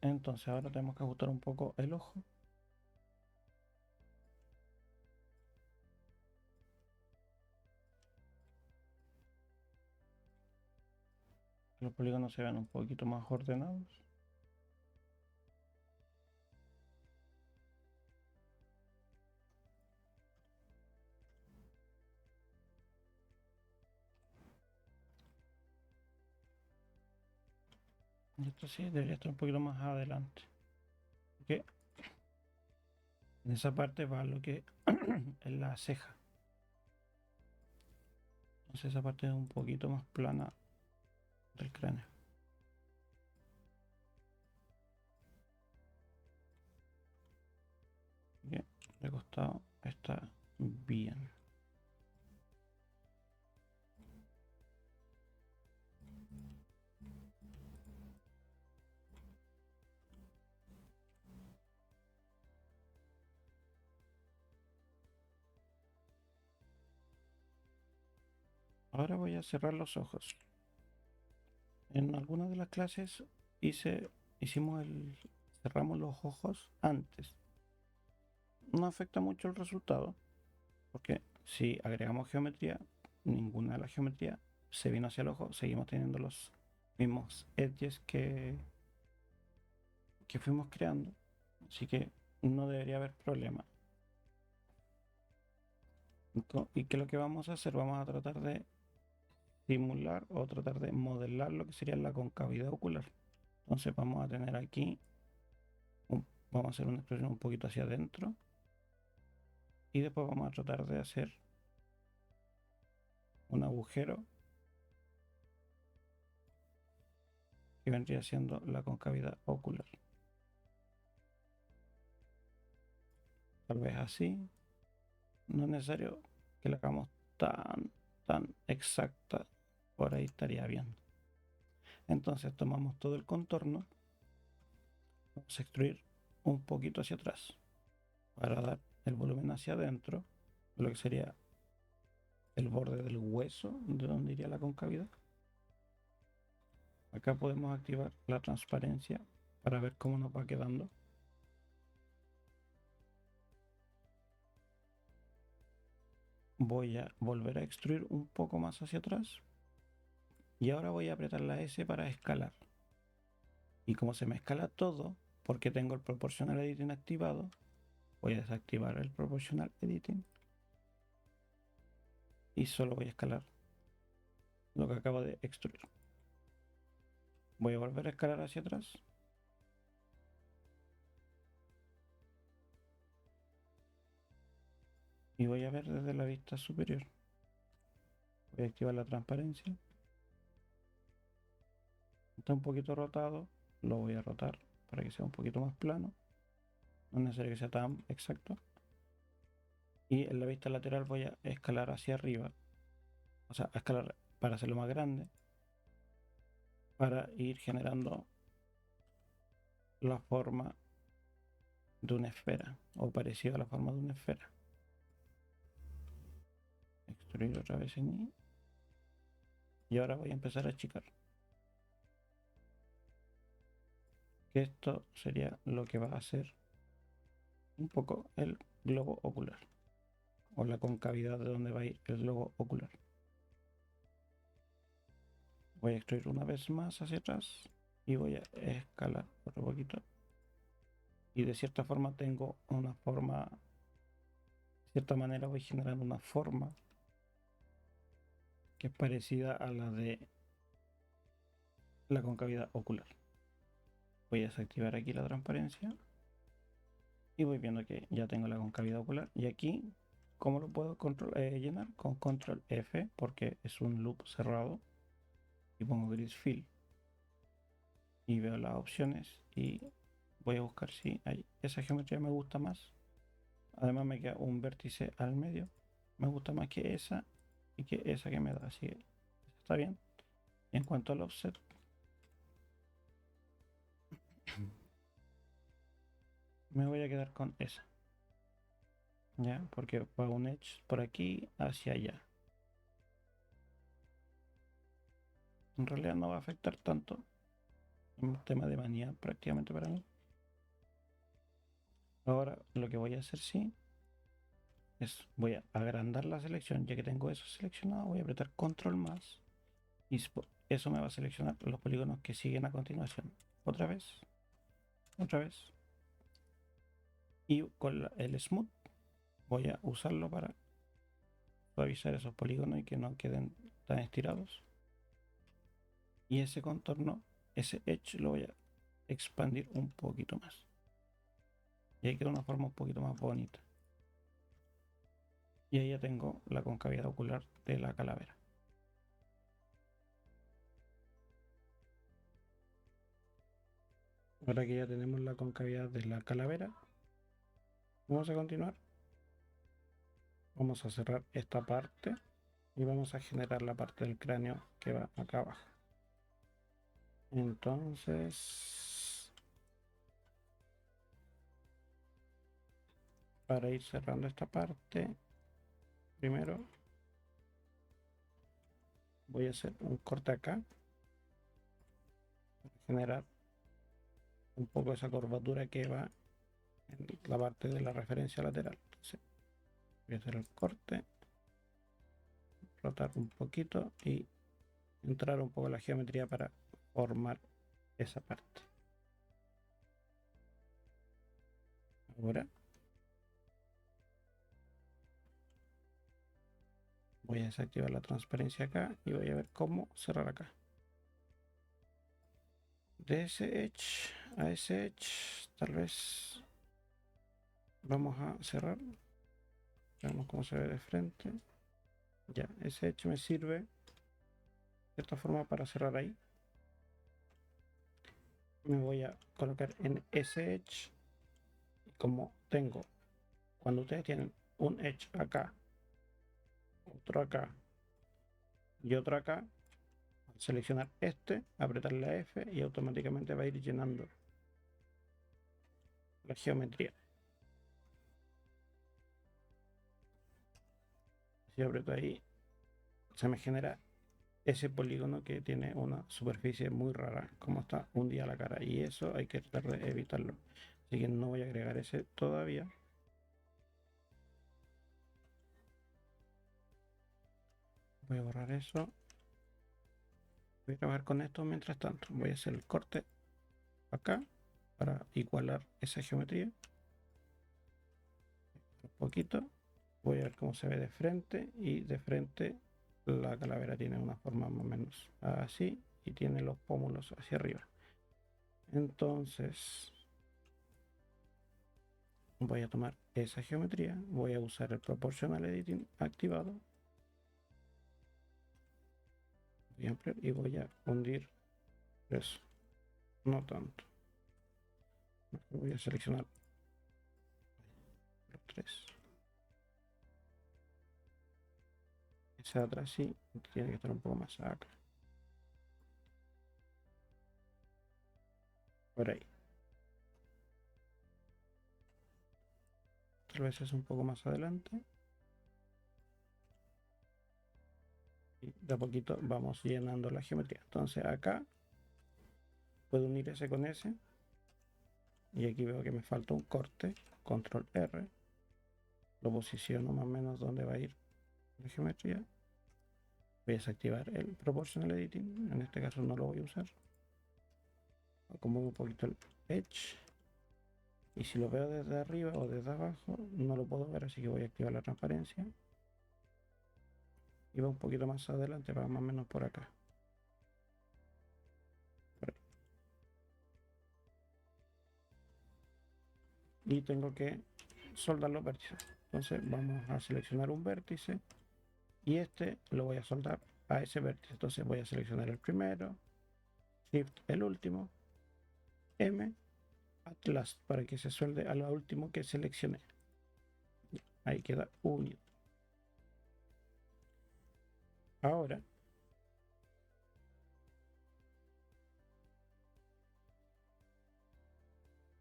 Entonces ahora tenemos que ajustar un poco el ojo. Que los polígonos se vean un poquito más ordenados. Y esto sí debería estar un poquito más adelante. Porque en esa parte va lo que es la ceja. Entonces esa parte es un poquito más plana del cráneo. Bien, de costado está bien. Ahora voy a cerrar los ojos. En algunas de las clases hicimos cerramos los ojos antes. No afecta mucho el resultado, porque si agregamos geometría, ninguna de las geometrías se vino hacia el ojo, seguimos teniendo los mismos edges que fuimos creando, así que no debería haber problema. ¿Y qué es lo que vamos a hacer? Vamos a tratar de simular o tratar de modelar lo que sería la concavidad ocular. Entonces vamos a tener aquí, vamos a hacer una expresión un poquito hacia adentro y después vamos a tratar de hacer un agujero que vendría siendo la concavidad ocular. Tal vez así. No es necesario que la hagamos tan exacta. Por ahí estaría bien. Entonces tomamos todo el contorno. Vamos a extruir un poquito hacia atrás para dar el volumen hacia adentro, lo que sería el borde del hueso de donde iría la concavidad. Acá podemos activar la transparencia para ver cómo nos va quedando. Voy a volver a extruir un poco más hacia atrás y ahora voy a apretar la S para escalar. Y como se me escala todo, porque tengo el Proportional Editing activado, voy a desactivar el Proportional Editing y solo voy a escalar lo que acabo de extruir. Voy a volver a escalar hacia atrás. Y voy a ver desde la vista superior. Voy a activar la transparencia. Está un poquito rotado. Lo voy a rotar para que sea un poquito más plano. No es necesario que sea tan exacto. Y en la vista lateral voy a escalar hacia arriba. O sea, a escalar para hacerlo más grande. Para ir generando la forma de una esfera. O parecido a la forma de una esfera. Extruir otra vez en I. Y ahora voy a empezar a achicar. Que esto sería lo que va a hacer un poco el globo ocular. O la concavidad de donde va a ir el globo ocular. Voy a extruir una vez más hacia atrás y voy a escalar otro poquito. Y de cierta forma tengo una forma, de cierta manera voy generando una forma que es parecida a la de la concavidad ocular. Voy a desactivar aquí la transparencia y voy viendo que ya tengo la concavidad ocular. Y aquí, ¿cómo lo puedo llenar? Con control F, porque es un loop cerrado. Y pongo grid fill y veo las opciones y voy a buscar si hay esa geometría me gusta más. Además me queda un vértice al medio. Me gusta más que esa y que esa que me da. Así que está bien. Y en cuanto al offset, me voy a quedar con esa. ¿Ya? Porque va un edge por aquí hacia allá. En realidad no va a afectar tanto. Un tema de manía prácticamente para mí. Ahora lo que voy a hacer sí es voy a agrandar la selección. Ya que tengo eso seleccionado, voy a apretar control más y eso me va a seleccionar los polígonos que siguen a continuación. Otra vez, otra vez. Y con el smooth voy a usarlo para suavizar esos polígonos y que no queden tan estirados. Y ese contorno, ese edge, lo voy a expandir un poquito más. Y ahí queda una forma un poquito más bonita. Y ahí ya tengo la concavidad ocular de la calavera. Ahora que ya tenemos la concavidad de la calavera, vamos a continuar. Vamos a cerrar esta parte y vamos a generar la parte del cráneo que va acá abajo. Entonces, para ir cerrando esta parte, primero voy a hacer un corte acá para generar un poco esa curvatura que va en la parte de la referencia lateral. Entonces, voy a hacer el corte, rotar un poquito y entrar un poco en la geometría para formar esa parte. Ahora voy a desactivar la transparencia acá y voy a ver cómo cerrar acá. De ese edge a ese edge, tal vez vamos a cerrar. Veamos cómo se ve de frente. Ya, ese edge me sirve de esta forma para cerrar ahí. Me voy a colocar en ese edge. Y como tengo, cuando ustedes tienen un edge acá, otro acá y otro acá, al seleccionar este, apretar la F y automáticamente va a ir llenando la geometría. Si aprieto ahí, se me genera ese polígono que tiene una superficie muy rara, como está hundida la cara, y eso hay que tratar de evitarlo. Así que no voy a agregar ese todavía. Voy a borrar eso. Voy a trabajar con esto mientras tanto. Voy a hacer el corte acá para igualar esa geometría. Un poquito. Voy a ver cómo se ve de frente, y de frente la calavera tiene una forma más o menos así y tiene los pómulos hacia arriba. Entonces voy a tomar esa geometría, voy a usar el Proportional Editing activado y voy a hundir eso, no tanto. Voy a seleccionar los tres. Ese de atrás sí, tiene que estar un poco más acá. Por ahí. Tal vez es un poco más adelante. Y de a poquito vamos llenando la geometría. Entonces acá puedo unir ese con ese. Y aquí veo que me falta un corte. Control R. Lo posiciono más o menos donde va a ir la geometría. Voy a desactivar el Proportional Editing. En este caso no lo voy a usar. Acomodo un poquito el Edge. Y si lo veo desde arriba o desde abajo, no lo puedo ver, así que voy a activar la transparencia. Y va un poquito más adelante, va más o menos por acá. Y tengo que soldar los vértices. Entonces vamos a seleccionar un vértice y este lo voy a soldar a ese vértice. Entonces voy a seleccionar el primero, Shift el último, M, at last, para que se suelde a lo último que seleccioné. Ahí queda unido. Ahora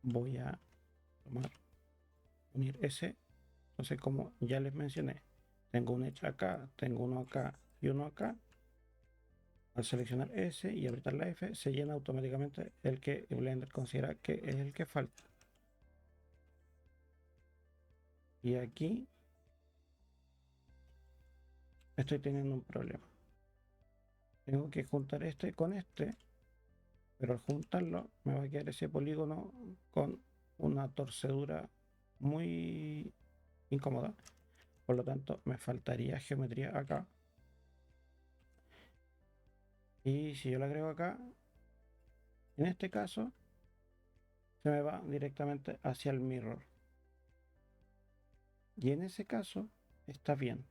voy a tomar, unir ese. Entonces, como ya les mencioné, tengo un edge acá, tengo uno acá y uno acá. Al seleccionar S y apretar la F, se llena automáticamente el que Blender considera que es el que falta. Y aquí estoy teniendo un problema. Tengo que juntar este con este, pero al juntarlo me va a quedar ese polígono con una torcedura muy incómoda. Por lo tanto, me faltaría geometría acá. Y si yo la agrego acá, en este caso, se me va directamente hacia el mirror. Y en ese caso, está bien.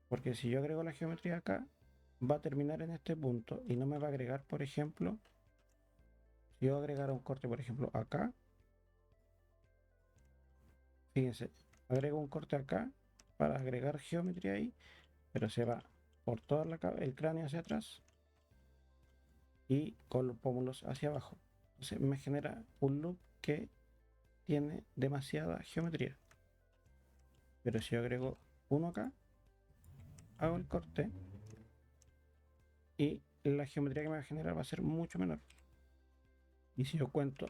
Porque si yo agrego la geometría acá, va a terminar en este punto y no me va a agregar, por ejemplo, si yo agregara un corte, por ejemplo, acá, fíjense, agrego un corte acá para agregar geometría ahí, pero se va por todo el cráneo hacia atrás y con los pómulos hacia abajo. Entonces me genera un loop que tiene demasiada geometría. Pero si yo agrego uno acá, hago el corte y la geometría que me va a generar va a ser mucho menor. Y si yo cuento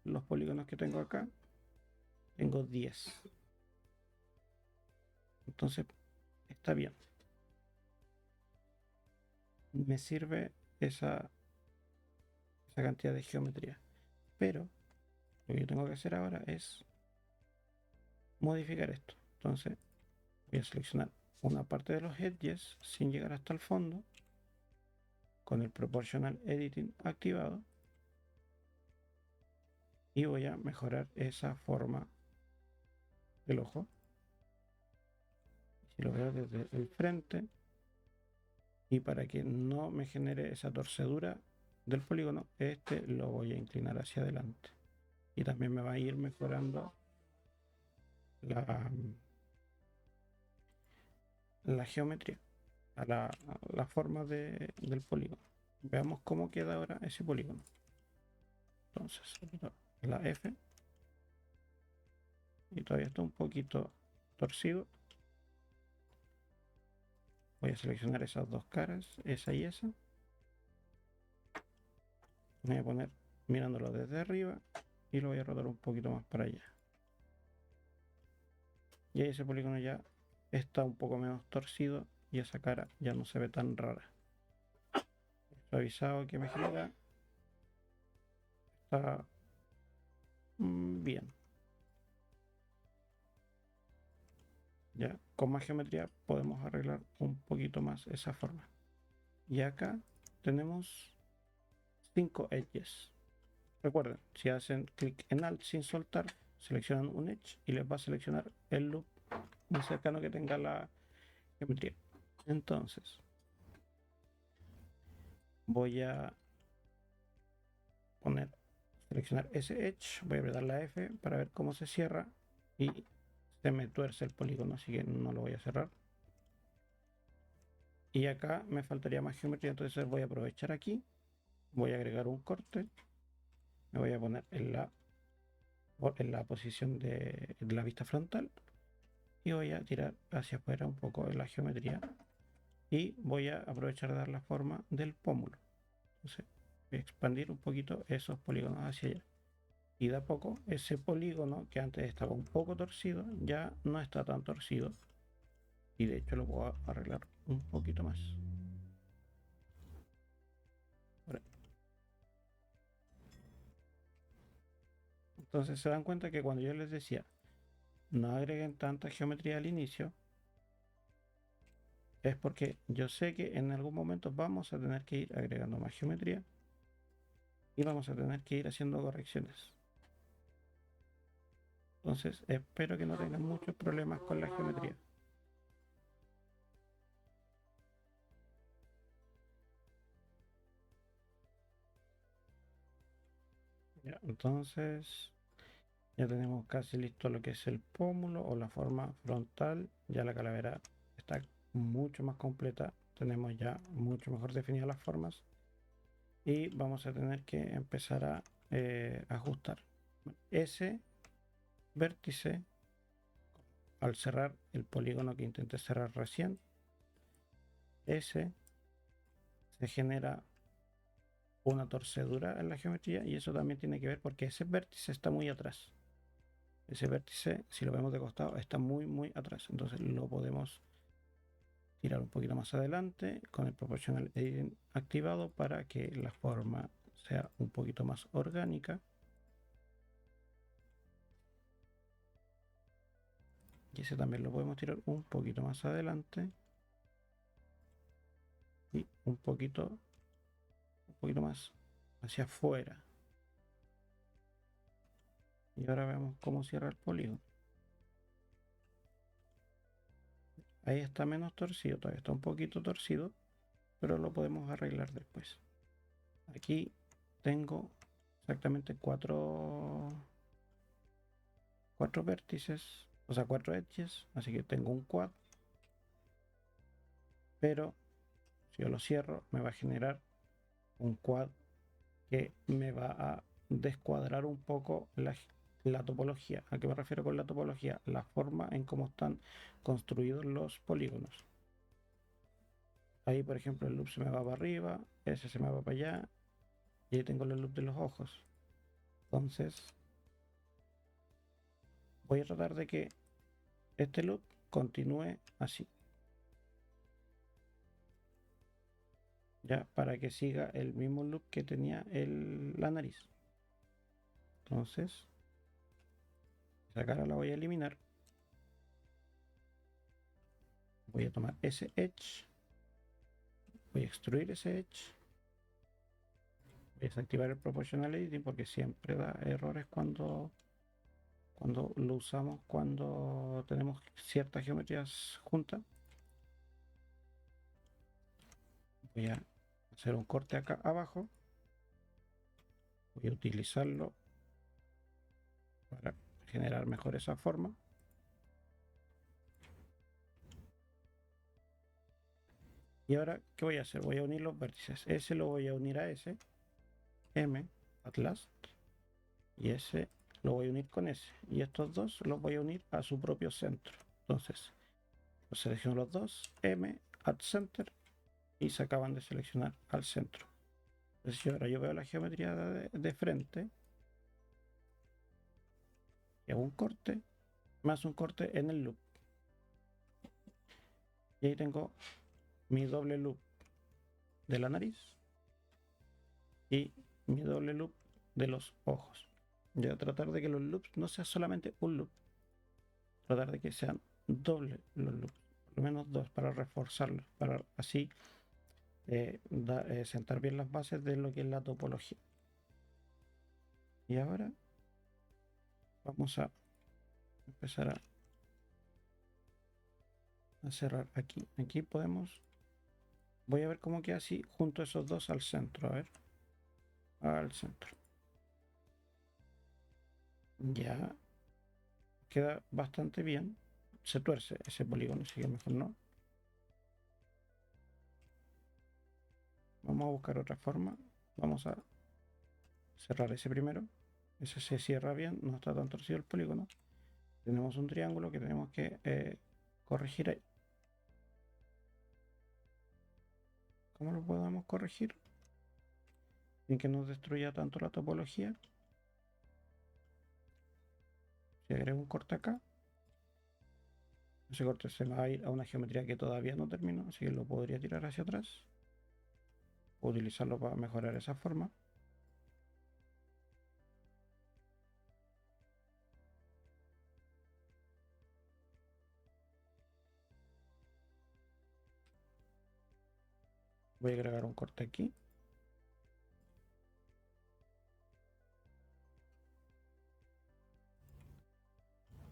los polígonos que tengo acá, tengo 10. Entonces está bien. Me sirve esa cantidad de geometría. Pero lo que yo tengo que hacer ahora es modificar esto. Entonces voy a seleccionar una parte de los edges sin llegar hasta el fondo con el Proportional Editing activado y voy a mejorar esa forma del ojo. Si lo veo desde el frente y para que no me genere esa torcedura del polígono, este lo voy a inclinar hacia adelante y también me va a ir mejorando la, la geometría, la forma del polígono. Veamos cómo queda ahora ese polígono. Entonces, la F y todavía está un poquito torcido. Voy a seleccionar esas dos caras, esa y esa. Voy a poner mirándolo desde arriba y lo voy a rotar un poquito más para allá. Y ahí ese polígono ya está un poco menos torcido y esa cara ya no se ve tan rara. El suavizado que me genera está bien. Ya con más geometría podemos arreglar un poquito más esa forma. Y acá tenemos 5 edges. Recuerden, si hacen clic en Alt sin soltar, seleccionan un edge y les va a seleccionar el loop más cercano que tenga la geometría. Entonces, voy a seleccionar ese edge, voy a apretar la F para ver cómo se cierra y se me tuerce el polígono, así que no lo voy a cerrar. Y acá me faltaría más geometría, entonces voy a aprovechar aquí, voy a agregar un corte, me voy a poner en la posición de la vista frontal y voy a tirar hacia afuera un poco de la geometría y voy a aprovechar de dar la forma del pómulo. Entonces voy a expandir un poquito esos polígonos hacia allá. Y de a poco ese polígono que antes estaba un poco torcido ya no está tan torcido. Y de hecho lo puedo arreglar un poquito más. Entonces se dan cuenta que cuando yo les decía no agreguen tanta geometría al inicio, es porque yo sé que en algún momento vamos a tener que ir agregando más geometría y vamos a tener que ir haciendo correcciones. Entonces espero que no tengan muchos problemas con la geometría. Ya, entonces ya tenemos casi listo lo que es el pómulo o la forma frontal. Ya la calavera está mucho más completa. Tenemos ya mucho mejor definidas las formas. Y vamos a tener que empezar a ajustar. Ese vértice, al cerrar el polígono que intenté cerrar recién, ese se genera una torcedura en la geometría y eso también tiene que ver porque ese vértice está muy atrás. Ese vértice, si lo vemos de costado, está muy atrás. Entonces lo podemos tirar un poquito más adelante con el Proportional Editing activado para que la forma sea un poquito más orgánica. Y ese también lo podemos tirar un poquito más adelante. Y un poquito más hacia afuera. Y ahora vemos cómo cierra el polígono. Ahí está menos torcido, todavía está un poquito torcido, pero lo podemos arreglar después. Aquí tengo exactamente cuatro vértices, o sea, cuatro edges, así que tengo un quad, pero si yo lo cierro me va a generar un quad que me va a descuadrar un poco la topología. ¿A qué me refiero con la topología? La forma en cómo están construidos los polígonos. Ahí, por ejemplo, el loop se me va para arriba, ese se me va para allá, y ahí tengo el loop de los ojos. Entonces, voy a tratar de que este loop continúe así. Ya, para que siga el mismo loop que tenía la nariz. Entonces, esa cara la voy a eliminar. Voy a tomar ese edge. Voy a extruir ese edge. Voy a desactivar el Proportional Editing porque siempre da errores cuando lo usamos, cuando tenemos ciertas geometrías juntas. Voy a hacer un corte acá abajo. Voy a utilizarlo para generar mejor esa forma. Y ahora, ¿qué voy a hacer? Voy a unir los vértices. Ese lo voy a unir a ese. M, at last. Y ese lo voy a unir con ese. Y estos dos los voy a unir a su propio centro. Entonces, los selecciono los dos. M, at center. Y se acaban de seleccionar al centro. Entonces, si ahora yo veo la geometría de frente. Y hago un corte. Más un corte en el loop. Y ahí tengo mi doble loop de la nariz y mi doble loop de los ojos. Voy a tratar de que los loops no sea solamente un loop, tratar de que sean doble los loops, por lo menos dos, para reforzarlos, para así sentar bien las bases de lo que es la topología. Y ahora vamos a empezar a cerrar aquí. Aquí podemos, voy a ver cómo queda así junto a esos dos al centro, a ver, al centro. Ya queda bastante bien. Se tuerce ese polígono, así que mejor no. Vamos a buscar otra forma. Vamos a cerrar ese primero. Ese se cierra bien, no está tan torcido el polígono. Tenemos un triángulo que tenemos que corregir ahí. ¿Cómo lo podemos corregir? Sin que nos destruya tanto la topología. Si agrego un corte acá, ese corte se va a ir a una geometría que todavía no terminó, así que lo podría tirar hacia atrás. O utilizarlo para mejorar esa forma. Voy a agregar un corte aquí.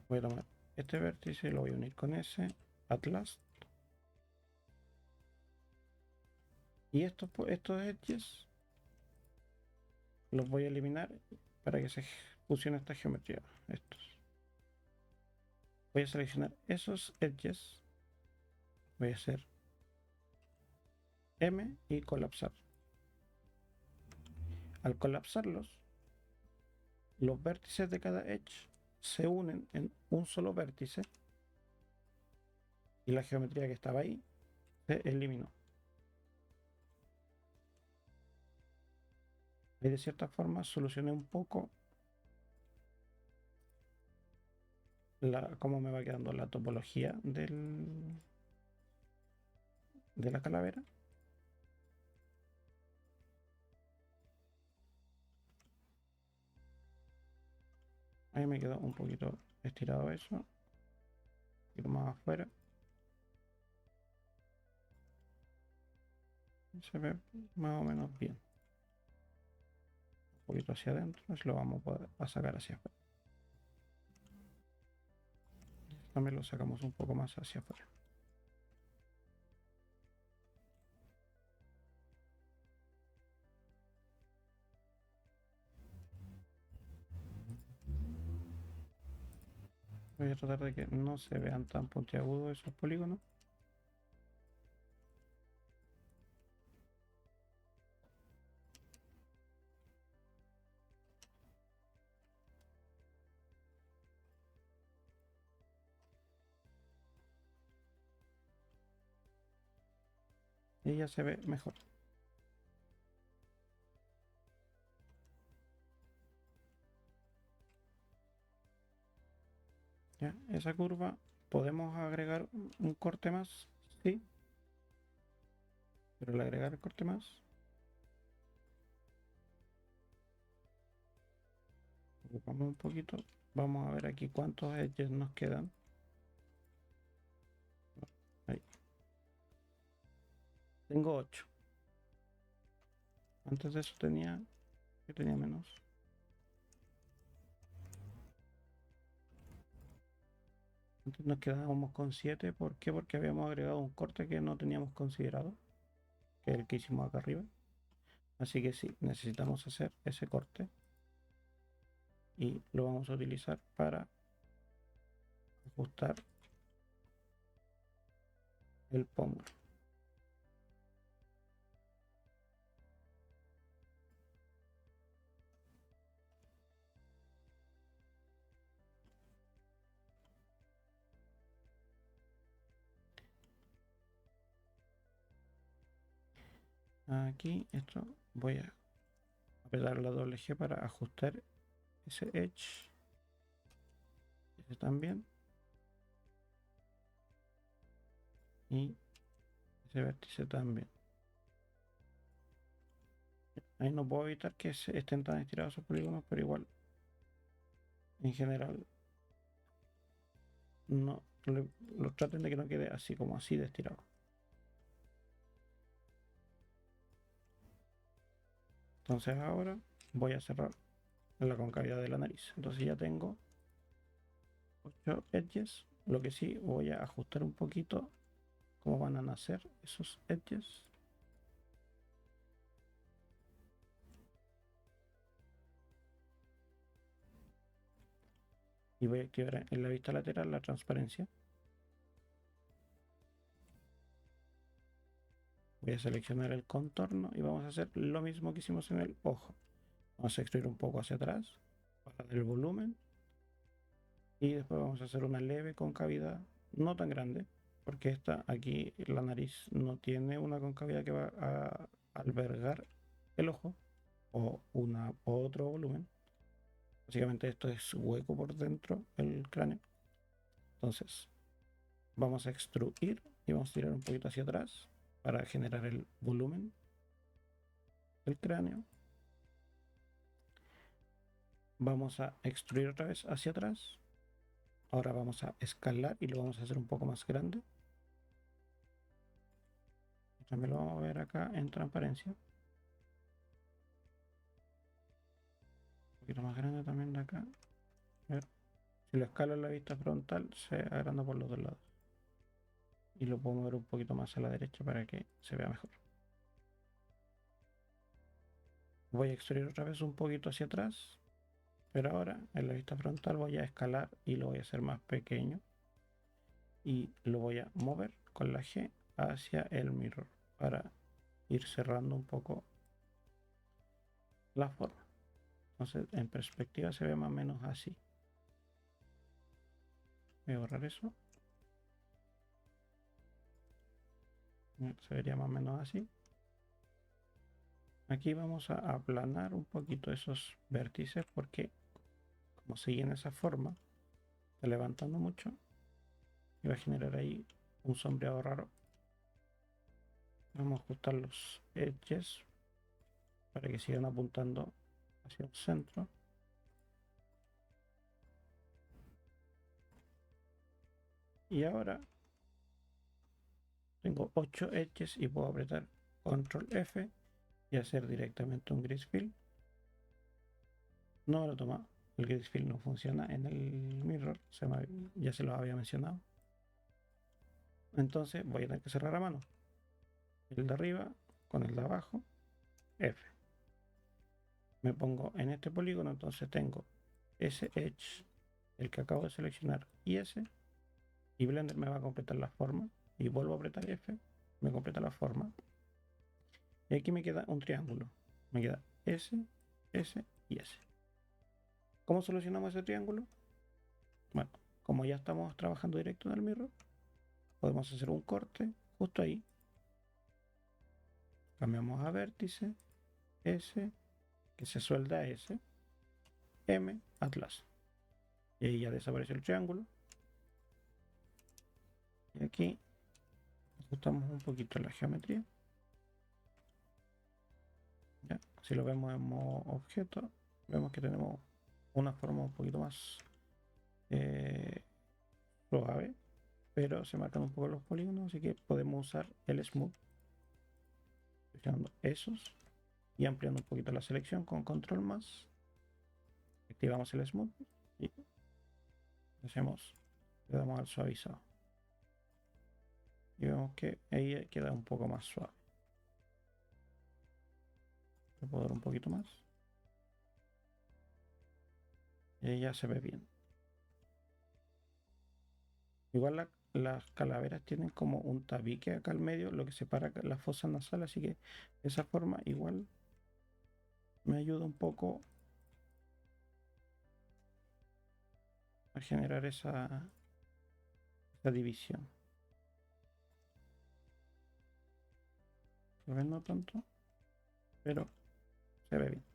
Voy a tomar este vértice y lo voy a unir con ese. Atlas. Y estos edges los voy a eliminar para que se fusione esta geometría. Estos. Voy a seleccionar esos edges. Voy a hacer M y colapsar. Al colapsarlos, los vértices de cada edge se unen en un solo vértice y la geometría que estaba ahí se eliminó. Y de cierta forma solucioné un poco cómo me va quedando la topología de la calavera. Ahí me quedó un poquito estirado eso, un poquito más afuera. Se ve más o menos bien. Un poquito hacia adentro, lo vamos a sacar hacia afuera. También lo sacamos un poco más hacia afuera. Voy a tratar de que no se vean tan puntiagudos esos polígonos. Y ya se ve mejor. ¿Ya? Esa curva, ¿podemos agregar un corte más? Sí, pero al agregar el corte más, ocupamos un poquito. Vamos a ver aquí cuántos edges nos quedan. Ahí. Tengo 8. Antes de eso tenía menos. Antes nos quedábamos con 7. ¿Por qué? Porque habíamos agregado un corte que no teníamos considerado, que es el que hicimos acá arriba. Así que sí, necesitamos hacer ese corte y lo vamos a utilizar para ajustar el pómulo. Aquí esto voy a apretar la doble G para ajustar ese edge, ese también, y ese vértice también. Ahí no puedo evitar que estén tan estirados esos polígonos, pero igual, en general, no lo traten de que no quede así como así de estirado. Entonces ahora voy a cerrar la concavidad de la nariz. Entonces ya tengo 8 edges. Lo que sí voy a ajustar un poquito cómo van a nacer esos edges. Y voy a activar en la vista lateral la transparencia. Voy a seleccionar el contorno y vamos a hacer lo mismo que hicimos en el ojo. Vamos a extruir un poco hacia atrás para dar el volumen. Y después vamos a hacer una leve concavidad, no tan grande, porque esta aquí, la nariz, no tiene una concavidad que va a albergar el ojo o otro volumen. Básicamente esto es hueco por dentro del cráneo. Entonces vamos a extruir y vamos a tirar un poquito hacia atrás para generar el volumen del cráneo. Vamos a extruir otra vez hacia atrás. Ahora vamos a escalar y lo vamos a hacer un poco más grande. También lo vamos a ver acá en transparencia. Un poquito más grande también de acá. A ver, si lo escalo en la vista frontal, se agranda por los dos lados. Y lo puedo mover un poquito más a la derecha para que se vea mejor. Voy a extruir otra vez un poquito hacia atrás. Pero ahora en la vista frontal voy a escalar y lo voy a hacer más pequeño. Y lo voy a mover con la G hacia el mirror para ir cerrando un poco la forma. Entonces en perspectiva se ve más o menos así. Voy a borrar eso. Se vería más o menos así. Aquí vamos a aplanar un poquito esos vértices porque como siguen esa forma, está levantando mucho y va a generar ahí un sombreado raro. Vamos a ajustar los edges para que sigan apuntando hacia el centro. Y ahora tengo 8 edges y puedo apretar Control F y hacer directamente un grid fill. No me lo toma. El grid fill no funciona en el mirror, ya se lo había mencionado. Entonces voy a tener que cerrar a mano. El de arriba con el de abajo, F. Me pongo en este polígono, entonces tengo ese edge, el que acabo de seleccionar, y ese, y Blender me va a completar la forma, y vuelvo a apretar F, me completa la forma, y aquí me queda un triángulo, me queda S, S y S. ¿Cómo solucionamos ese triángulo? Bueno, como ya estamos trabajando directo en el mirror, podemos hacer un corte justo ahí, cambiamos a vértice, S, que se suelda a S, M, Atlas, y ahí ya desapareció el triángulo. Y aquí ajustamos un poquito la geometría. ¿Ya? Si lo vemos en modo objeto, vemos que tenemos una forma un poquito más suave, pero se marcan un poco los polígonos, así que podemos usar el smooth, seleccionando esos y ampliando un poquito la selección con control más. Activamos el smooth y le damos al suavizado. Y vemos que ahí queda un poco más suave. Le puedo dar un poquito más. Y ahí ya se ve bien. Igual las calaveras tienen como un tabique acá al medio, lo que separa la fosa nasal, así que de esa forma igual me ayuda un poco a generar esa división. Se ve no tanto, pero se ve bien.